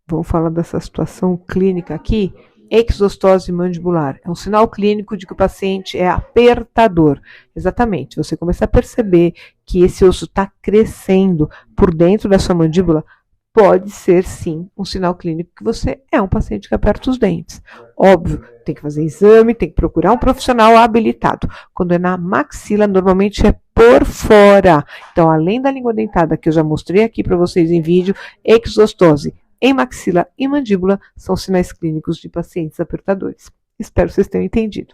Vamos falar dessa situação clínica aqui. Exostose mandibular. É um sinal clínico de que o paciente é apertador. Exatamente. Você começa a perceber que esse osso está crescendo por dentro da sua mandíbula, pode ser sim um sinal clínico que você é um paciente que aperta os dentes. Óbvio, tem que fazer exame, tem que procurar um profissional habilitado. Quando é na maxila, normalmente é por fora. Então, além da língua dentada que eu já mostrei aqui para vocês em vídeo, exostose em maxila e mandíbula são sinais clínicos de pacientes apertadores. Espero que vocês tenham entendido.